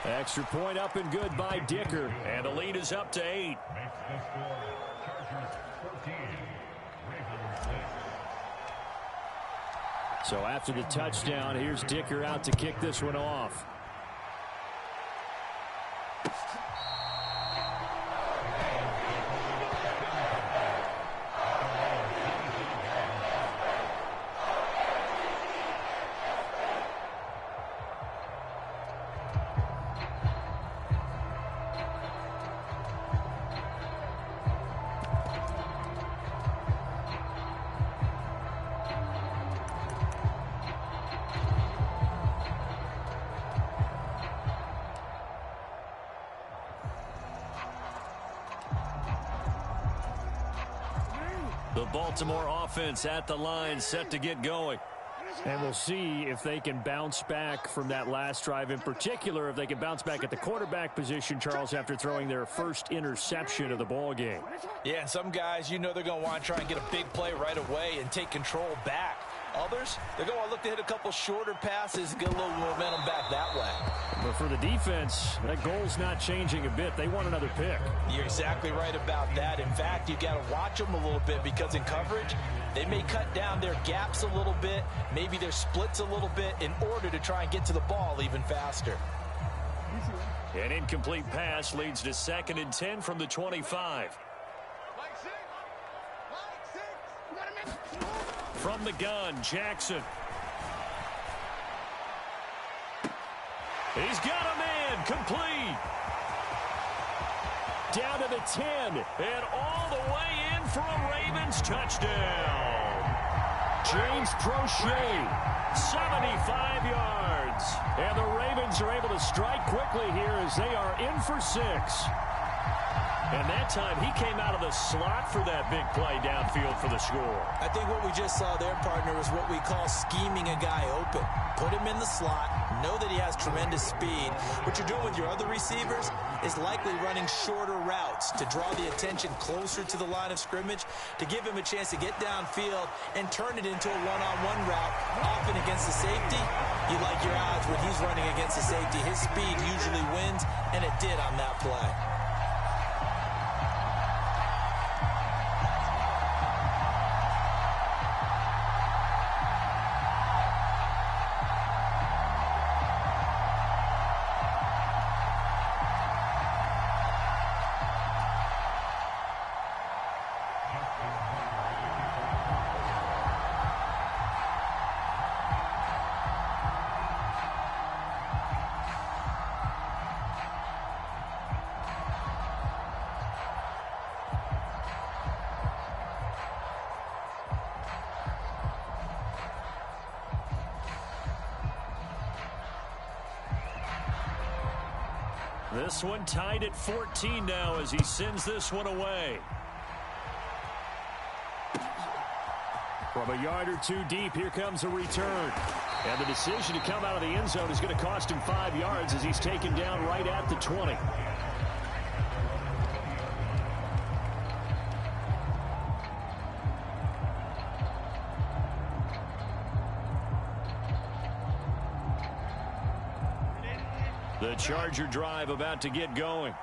Extra point up and good by Dicker. And the lead is up to 8. So after the touchdown, here's Dicker out to kick this one off. The Baltimore offense at the line, set to get going. And we'll see if they can bounce back from that last drive. In particular, if they can bounce back at the quarterback position, Charles, after throwing their first interception of the ball game. Yeah, and some guys, you know they're going to want to try and get a big play right away and take control back. Others, they're going to look to hit a couple shorter passes and get a little momentum back that way. But for the defense, that goal's not changing a bit. They want another pick. You're exactly right about that. In fact, you got to watch them a little bit because in coverage, they may cut down their gaps a little bit, maybe their splits a little bit in order to try and get to the ball even faster. An incomplete pass leads to 2nd and 10 from the 25. From the gun, Jackson. He's got a man, complete. Down to the 10. And all the way in for a Ravens touchdown. James Prochet, 75 yards. And the Ravens are able to strike quickly here as they are in for 6. And that time he came out of the slot for that big play downfield for the score. I think what we just saw there, partner, is what we call scheming a guy open. Put him in the slot, know that he has tremendous speed. What you're doing with your other receivers is likely running shorter routes to draw the attention closer to the line of scrimmage, to give him a chance to get downfield and turn it into a one-on-one route, often against the safety. You like your odds when he's running against the safety. His speed usually wins, and it did on that play. This one tied at 14 now as he sends this one away. From a yard or two deep, here comes a return. And the decision to come out of the end zone is going to cost him 5 yards as he's taken down right at the 20. The Charger drive about to get going.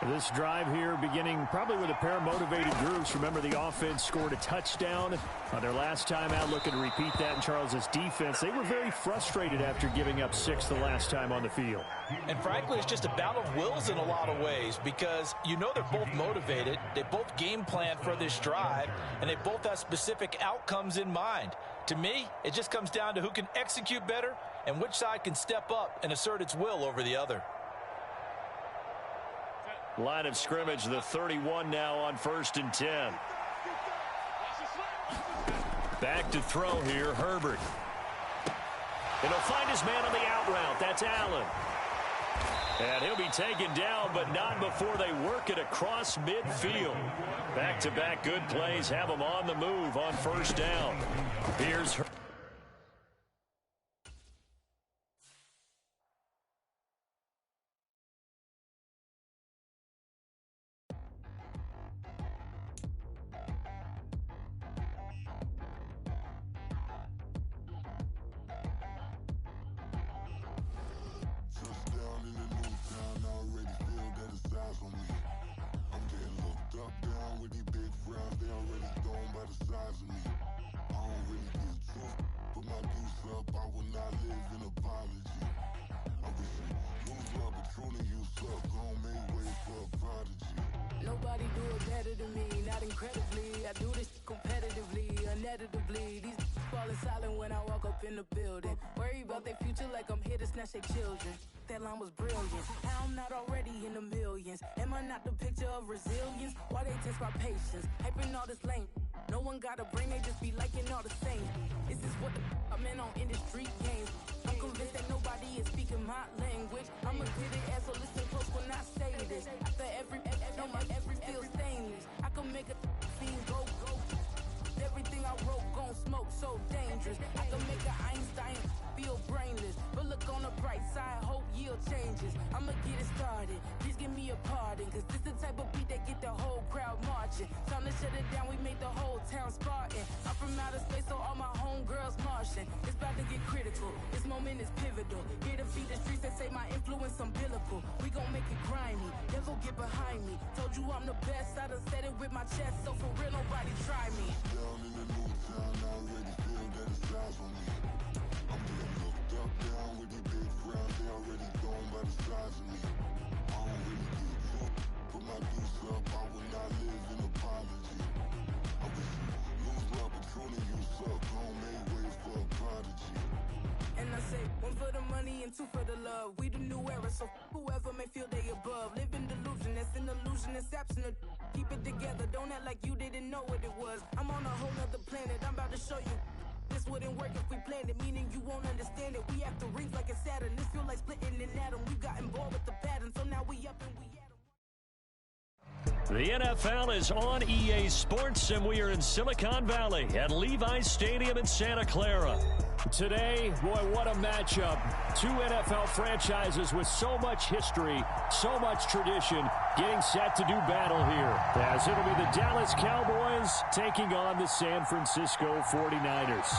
This drive here beginning probably with a pair of motivated groups. Remember, the offense scored a touchdown on their last time out, looking to repeat that in Charles's defense. They were very frustrated after giving up 6 the last time on the field. And frankly, it's just a battle of wills in a lot of ways because you know they're both motivated. They both game plan for this drive, and they both have specific outcomes in mind. To me, it just comes down to who can execute better and which side can step up and assert its will over the other. Line of scrimmage, the 31 now on 1st and 10. Back to throw here, Herbert. And he'll find his man on the out route. That's Allen. And he'll be taken down, but not before they work it across midfield. Back-to-back good plays have them on the move on 1st down. Here's Herbert. Nobody do it better than me, not incredibly. I do this competitively, uneditably. These falling silent when I walk up in the building. Worry about their future like I'm here to snatch their children. That line was brilliant. How I'm not already in the millions. Am I not the picture of resilience? Why they test my patience? Hyping all this lame. No one got a brain, they just be liking all the same. Is this what the I'm in on industry games? I'm convinced that nobody is speaking my language. I'ma get it as so listen close when I say this. After every feel stainless. I can make a scene go. Everything I wrote gon' smoke so dangerous. I can make an Einstein feel brainless. But look on the bright side, hope yield changes. I'ma get it started. Please give me a pardon. Cause this the type of beat that get the whole crowd marching. Time to shut it down, we make the whole town Spartan. I'm from outer space, so all my homegirls Martian. It's about to get critical. This moment is pivotal. Here to feed the streets that say my influence umbilical. We gon' make it grimy. Never get behind me. Told you I'm the best. I done said it with my chest. So for real, nobody try me. Down in the new town, I already feel that it's eyes on me. I'm getting looked up, down with these big crowds. They already gone by the size of me. I don't really get you. Put my deuce up, I will not live in apology. I wish you lose love, but truly you suck. Don't make way for a prodigy. And I say, one for the money and two for the love. We the new era, so whoever may feel they above. Live in delusion, that's an illusion, that's absent. Keep it together, don't act like you didn't know what it was. I'm on a whole nother planet, I'm about to show you. This wouldn't work if we planned it, meaning you won't understand it. We have to rings like a Saturn, this feel like splitting an atom. We got involved with the pattern, so now we up and we at 'em. The NFL is on EA Sports, and we are in Silicon Valley at Levi's Stadium in Santa Clara. Today, boy, what a matchup. Two NFL franchises with so much history, so much tradition, getting set to do battle here. As it'll be the Dallas Cowboys taking on the San Francisco 49ers.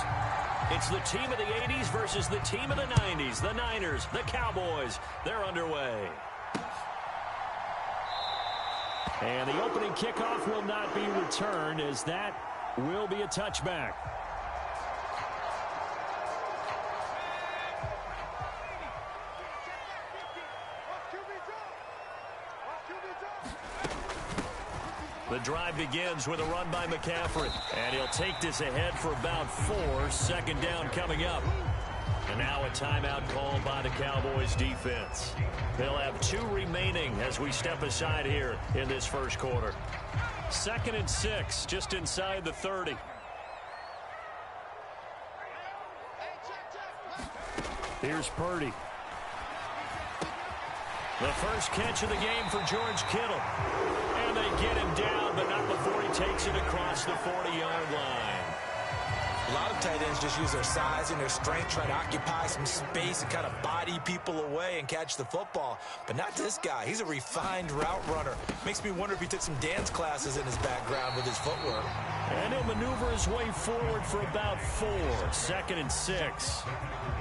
It's the team of the 80s versus the team of the 90s. The Niners, the Cowboys, they're underway. And the opening kickoff will not be returned, as that will be a touchback. The drive begins with a run by McCaffrey, and he'll take this ahead for about 4. Second down coming up. And now a timeout called by the Cowboys defense. They'll have 2 remaining as we step aside here in this first quarter. 2nd and 6, just inside the 30. Here's Purdy. The first catch of the game for George Kittle. And they get him down, but not before he takes it across the 40-yard line. A lot of tight ends just use their size and their strength, try to occupy some space and kind of body people away and catch the football. But not this guy. He's a refined route runner. Makes me wonder if he took some dance classes in his background with his footwork. And he'll maneuver his way forward for about 4. 2nd and 6.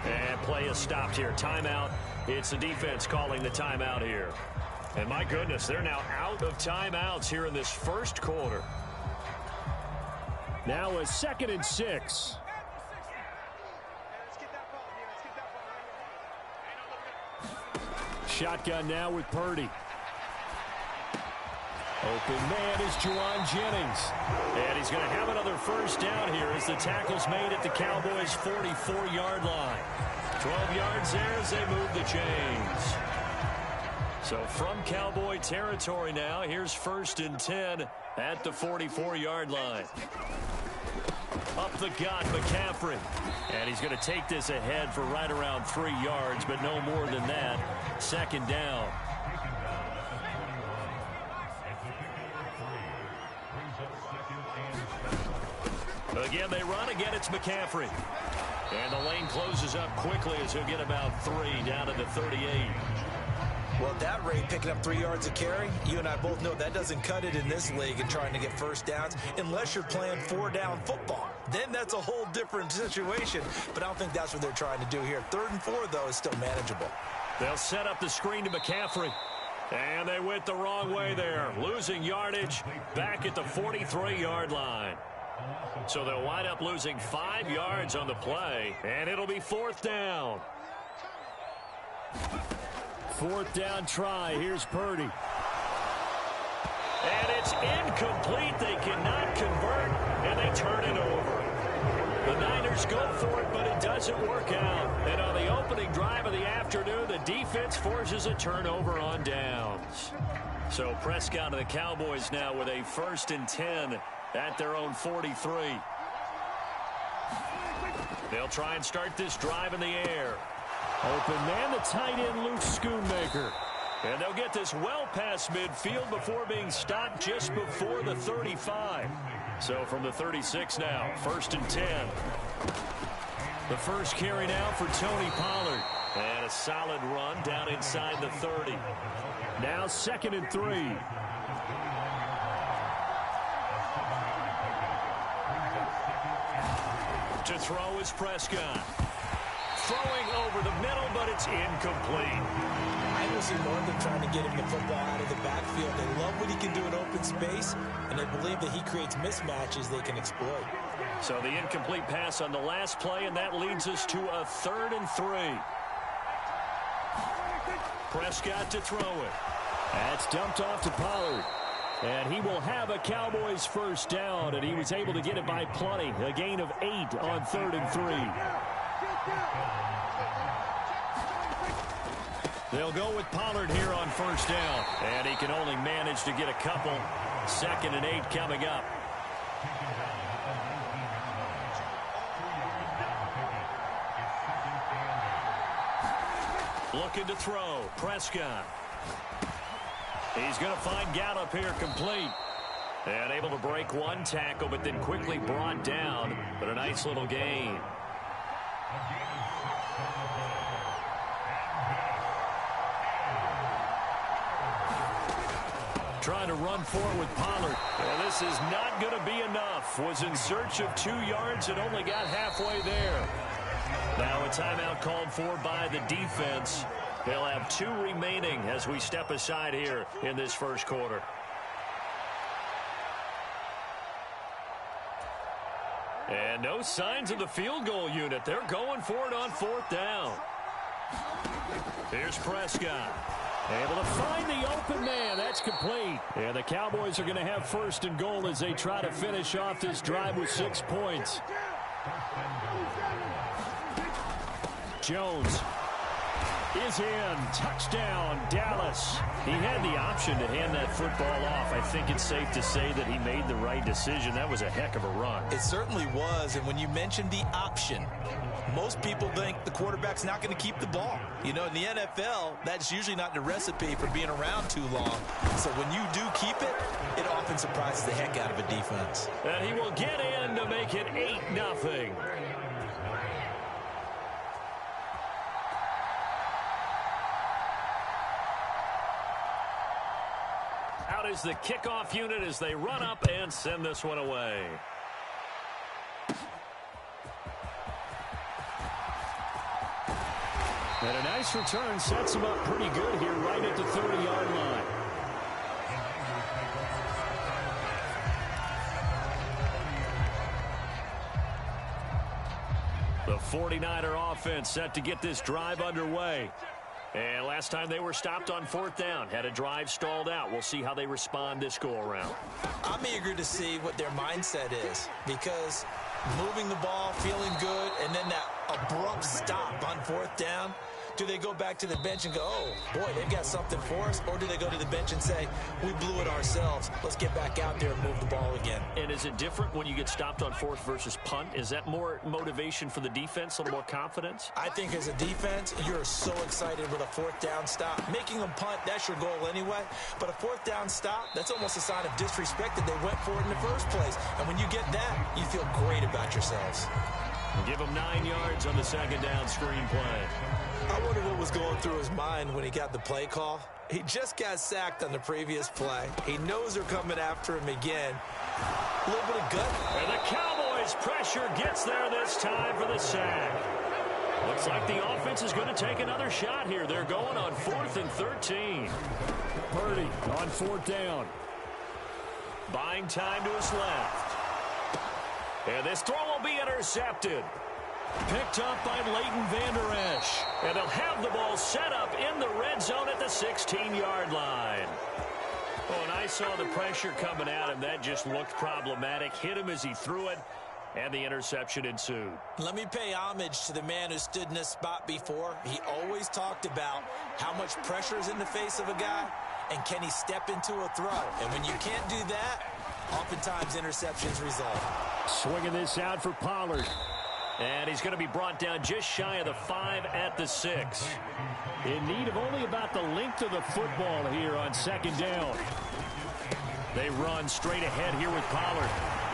And play is stopped here. Timeout. It's the defense calling the timeout here. And my goodness, they're now out of timeouts here in this first quarter. Now a 2nd and 6. Shotgun now with Purdy. Open man is Juwan Jennings. And he's going to have another first down here as the tackle's made at the Cowboys' 44-yard line. 12 yards there as they move the chains. So from Cowboy territory now, here's 1st and 10 at the 44-yard line. Up the gut, McCaffrey. And he's going to take this ahead for right around 3 yards, but no more than that. 2nd down. Again, they run. Again, it's McCaffrey. And the lane closes up quickly as he'll get about 3 down to the 38. Well, at that rate, picking up 3 yards a carry, you and I both know that doesn't cut it in this league and trying to get first downs unless you're playing 4-down football. Then that's a whole different situation, but I don't think that's what they're trying to do here. 3rd and 4, though, is still manageable. They'll set up the screen to McCaffrey. And they went the wrong way there, losing yardage back at the 43-yard line. So they'll wind up losing 5 yards on the play, and it'll be 4th down. 4th down try. Here's Purdy. And it's incomplete. They cannot convert, and they turn it over. The Niners go for it, but it doesn't work out. And on the opening drive of the afternoon, the defense forces a turnover on downs. So Prescott and the Cowboys now with a 1st and 10 at their own 43. They'll try and start this drive in the air. Open man, the tight end, Luke Schoonmaker. And they'll get this well past midfield before being stopped just before the 35. So from the 36 now, 1st and 10. The first carry now for Tony Pollard. And a solid run down inside the 30. Now 2nd and 3. To throw is Prescott. Throwing over the middle, but it's incomplete. I don't see more of them trying to get him the football out of the backfield. They love what he can do in open space, and they believe that he creates mismatches they can exploit. So the incomplete pass on the last play, and that leads us to a 3rd and 3. Prescott to throw it. That's dumped off to Pollard. And he will have a Cowboys first down, and he was able to get it by plenty. A gain of 8 on 3rd and 3. They'll go with Pollard here on first down. And he can only manage to get a couple. 2nd and 8 coming up. Looking to throw. Prescott. He's going to find Gallup here complete. And able to break one tackle, but then quickly brought down. But a nice little gain. Trying to run forward with Pollard. And this is not going to be enough. Was in search of 2 yards and only got halfway there. Now a timeout called for by the defense. They'll have 2 remaining as we step aside here in this first quarter. And no signs of the field goal unit. They're going for it on 4th down. Here's Prescott. Able to find the open man. That's complete. And the Cowboys are going to have 1st and goal as they try to finish off this drive with 6 points. Jones is in. Touchdown, Dallas. He had the option to hand that football off. I think it's safe to say that he made the right decision. That was a heck of a run. It certainly was, and when you mentioned the option, most people think the quarterback's not going to keep the ball. You know, in the NFL, that's usually not the recipe for being around too long. So when you do keep it, it often surprises the heck out of a defense. And he will get in to make it 8-0. Out is the kickoff unit as they run up and send this one away. And a nice return sets him up pretty good here right at the 30-yard line. The 49er offense set to get this drive underway. And last time they were stopped on fourth down, had a drive stalled out. We'll see how they respond this go-around. I'm eager to see what their mindset is, because moving the ball, feeling good, and then that abrupt stop on fourth down, do they go back to the bench and go, oh, boy, they've got something for us? Or do they go to the bench and say, we blew it ourselves. Let's get back out there and move the ball again. And is it different when you get stopped on fourth versus punt? Is that more motivation for the defense, a little more confidence? I think as a defense, you're so excited with a fourth down stop. Making them punt, that's your goal anyway. But a fourth down stop, that's almost a sign of disrespect that they went for it in the first place. And when you get that, you feel great about yourselves. Give him 9 yards on the second down screen play. I wonder what was going through his mind when he got the play call. He just got sacked on the previous play. He knows they're coming after him again. A little bit of gut. And the Cowboys' pressure gets there this time for the sack. Looks like the offense is going to take another shot here. They're going on 4th and 13. Purdy on fourth down. Buying time to his left. And this throw will be intercepted. Picked up by Leighton Vander Esch. And they'll have the ball set up in the red zone at the 16-yard line. Oh, and I saw the pressure coming at him. That just looked problematic. Hit him as he threw it, and the interception ensued. Let me pay homage to the man who stood in this spot before. He always talked about how much pressure is in the face of a guy, and can he step into a throw. And when you can't do that, oftentimes interceptions result. Swinging this out for Pollard. And he's going to be brought down just shy of the 5 at the 6. In need of only about the length of the football here on second down. They run straight ahead here with Pollard.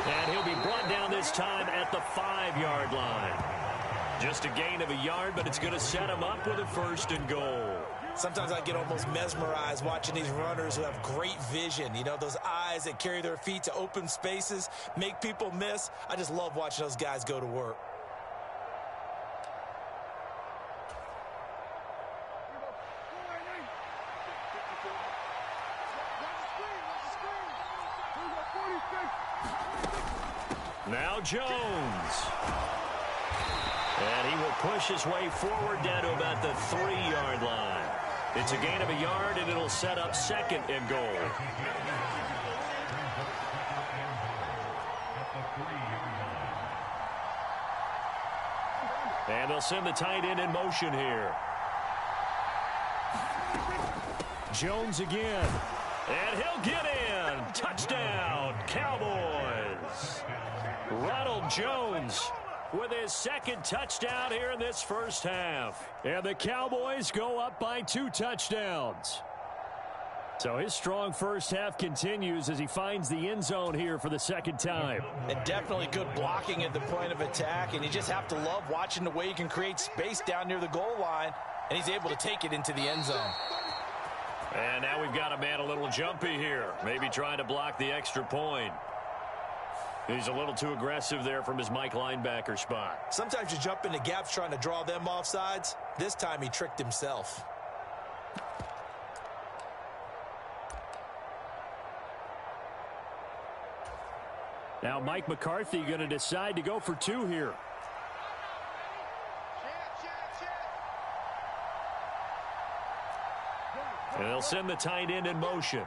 And he'll be brought down this time at the 5-yard line. Just a gain of a yard, but it's going to set him up with a 1st and goal. Sometimes I get almost mesmerized watching these runners who have great vision. You know, those eyes that carry their feet to open spaces, make people miss. I just love watching those guys go to work. Now Jones. And he will push his way forward down to about the 3-yard line. It's a gain of a yard, and it'll set up 2nd and goal. And they'll send the tight end in motion here. Jones again. And he'll get in. Touchdown, Cowboys. Ronald Jones with his 2nd touchdown here in this first half. And the Cowboys go up by 2 touchdowns. So his strong first half continues as he finds the end zone here for the 2nd time. And definitely good blocking at the point of attack, and you just have to love watching the way he can create space down near the goal line, and he's able to take it into the end zone. And now we've got a man a little jumpy here, maybe trying to block the extra point. He's a little too aggressive there from his Mike linebacker spot. Sometimes you jump into gaps trying to draw them off sides. This time he tricked himself. Now Mike McCarthy going to decide to go for 2 here. And they'll send the tight end in motion.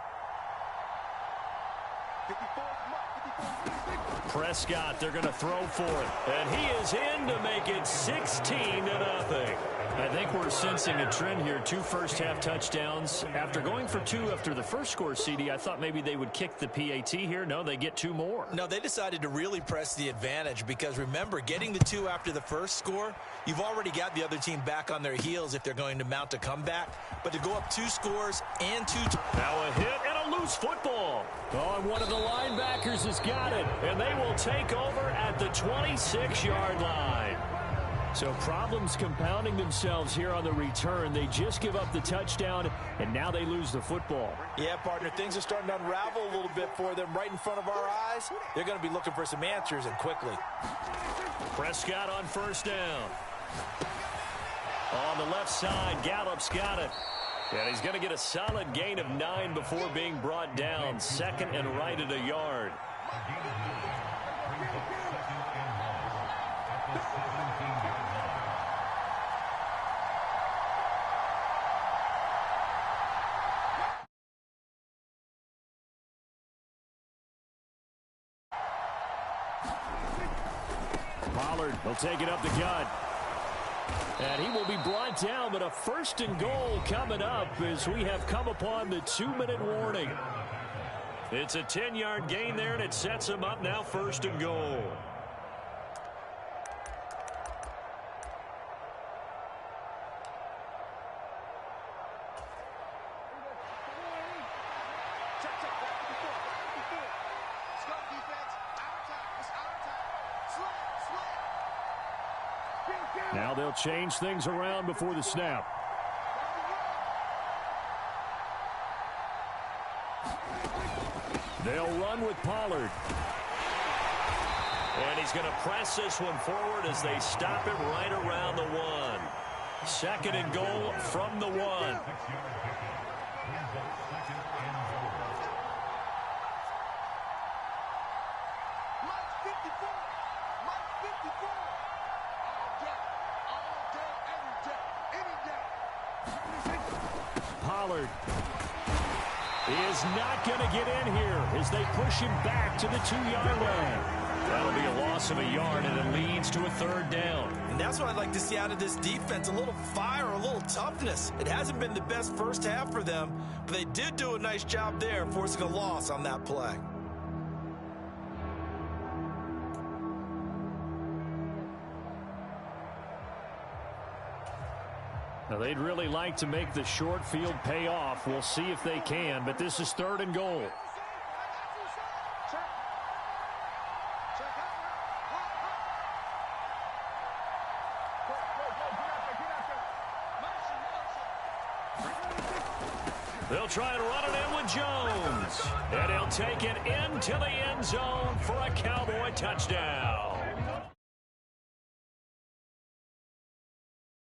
Prescott, they're going to throw for it. And he is in to make it 16-0. I think we're sensing a trend here. 2 first-half touchdowns. After going for 2 after the first score, CD, I thought maybe they would kick the PAT here. No, they get 2 more. No, they decided to really press the advantage because, remember, getting the 2 after the first score, you've already got the other team back on their heels if they're going to mount a comeback. But to go up 2 scores and 2... Now a hit and a loose football. Oh, and one of the linebackers has got it. And they will take over at the 26-yard line. So problems compounding themselves here on the return. They just give up the touchdown, and now they lose the football. Yeah, partner, things are starting to unravel a little bit for them right in front of our eyes. They're going to be looking for some answers, and quickly. Prescott on first down. On the left side, Gallup's got it. And he's going to get a solid gain of 9 before being brought down. 2nd and right at a yard. Pollard will take it up the gut. And he will be brought down, but a 1st and goal coming up as we have come upon the 2-minute warning. It's a 10-yard gain there, and it sets him up now 1st and goal. Now they'll change things around before the snap. They'll run with Pollard. And he's going to press this one forward as they stop him right around the 1. 2nd and goal from the 1. Pollard is not going to get in here as they push him back to the 2-yard line. That'll be a loss of a yard, and it leads to a 3rd down. And that's what I'd like to see out of this defense, a little fire, a little toughness. It hasn't been the best first half for them, but they did do a nice job there forcing a loss on that play. Now, they'd really like to make the short field pay off. We'll see if they can, but this is 3rd and goal. They'll try and run it in with Jones. And he'll take it into the end zone for a Cowboy touchdown.